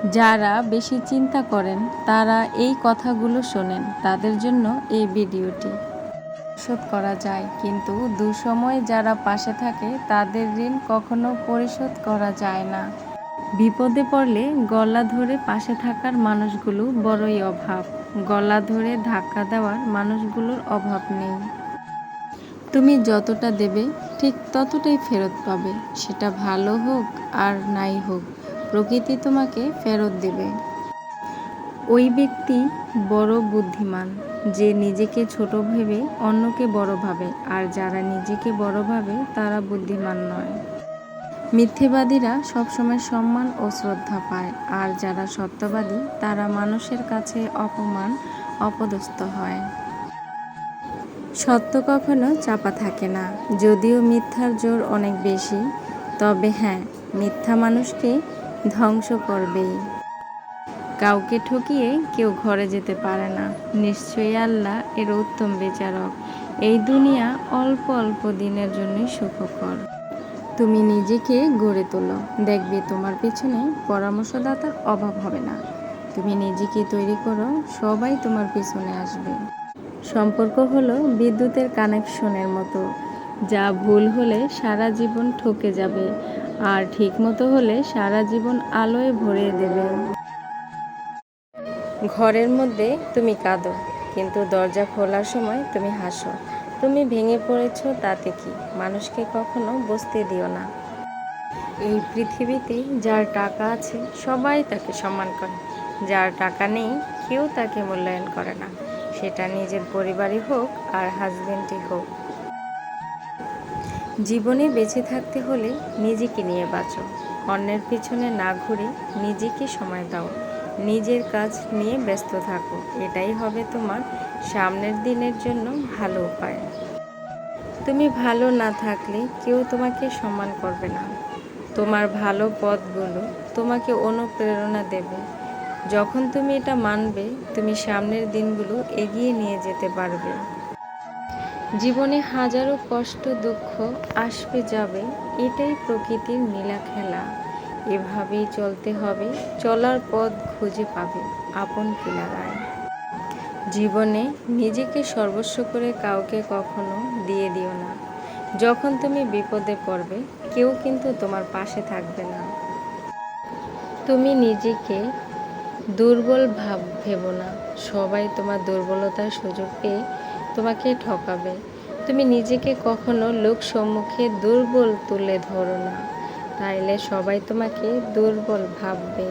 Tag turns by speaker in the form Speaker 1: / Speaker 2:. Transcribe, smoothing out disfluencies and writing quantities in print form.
Speaker 1: যারা বেশি চিন্তা করেন তারা এই কথাগুলো শোনেন, তাদের জন্য এই ভিডিওটি। শোধ করা যায়, কিন্তু দুঃসময়ে যারা পাশে থাকে তাদের ঋণ কখনো পরিশোধ করা যায় না। বিপদে পড়লে গলা ধরে পাশে থাকার মানুষগুলো বড়ই অভাব, গলা ধরে ধাক্কা দেওয়ার মানুষগুলোর অভাব নেই। তুমি যতটা দেবে ঠিক ততটাই ফেরত পাবে, সেটা ভালো হোক আর নাই হোক, প্রকৃতি তোমাকে ফেরত দেবে। ওই ব্যক্তি বড় বুদ্ধিমান যে নিজেকে ছোট ভেবে অন্যকে বড় ভাবে, আর যারা নিজেকে বড় ভাবে তারা বুদ্ধিমান নয়। মিথ্যেবাদীরা সবসময় সম্মান ও শ্রদ্ধা পায়, আর যারা সত্যবাদী তারা মানুষের কাছে অপমান অপদস্থ হয়। সত্য কখনো চাপা থাকে না, যদিও মিথ্যার জোর অনেক বেশি। তবে হ্যাঁ, মিথ্যা মানুষকে ধ্বংস করবেই। কাউকে ঠকিয়ে কেউ ঘরে যেতে পারে না, নিশ্চয়ই আল্লাহ এর উত্তম বিচারক। এই দুনিয়া অল্প অল্প দিনের জন্যই সুখকর। তুমি নিজেকে গড়ে তোলো, দেখবে তোমার পেছনে পরামর্শদাতার অভাব হবে না। তুমি নিজেকে তৈরি করো, সবাই তোমার পেছনে আসবে। সম্পর্ক হলো বিদ্যুতের কানেকশনের মতো, যা ভুল হলে সারা জীবন ঠকে যাবে, আর ঠিক মতো হলে সারা জীবন আলোয় ভরিয়ে দেবে। ঘরের মধ্যে তুমি কাঁদো, কিন্তু দরজা খোলার সময় তুমি হাসো। তুমি ভেঙে পড়েছো তাতে কি, মানুষকে কখনো বুঝতে দিও না। এই পৃথিবীতে যার টাকা আছে সবাই তাকে সম্মান করে, যার টাকা নেই কেউ তাকে মূল্যায়ন করে না, সেটা নিজের পরিবারই হোক আর হাজবেন্ডই হোক। জীবনে বেঁচে থাকতে হলে নিজেকে নিয়ে বাঁচো, অন্যের পিছনে না ঘুরে নিজেকে সময় দাও, নিজের কাজ নিয়ে ব্যস্ত থাকো, এটাই হবে তোমার সামনের দিনের জন্য ভালো উপায়। তুমি ভালো না থাকলে কেউ তোমাকে সম্মান করবে না। তোমার ভালো পথগুলো তোমাকে অনুপ্রেরণা দেবে। যখন তুমি এটা মানবে, তুমি সামনের দিনগুলো এগিয়ে নিয়ে যেতে পারবে। জীবনে হাজারো কষ্ট দুঃখ আসবে যাবে, এটাই প্রকৃতির নীলা খেলা। এভাবেই চলতে হবে, চলার পথ খুঁজে পাবে আপন কিনারায়। জীবনে নিজেকে সর্বস্ব করে কাউকে কখনো দিয়ে দিও না। যখন তুমি বিপদে পড়বে কেউ কিন্তু তোমার পাশে থাকবে না। তুমি নিজেকে দুর্বল ভেবো না, সবাই তোমার দুর্বলতার সুযোগ পেয়ে তোমাকে ঠকাবে। তুমি নিজেকে কখনো লোক সম্মুখে দুর্বল তুলে ধরো না, তাইলে সবাই তোমাকে দুর্বল ভাববে।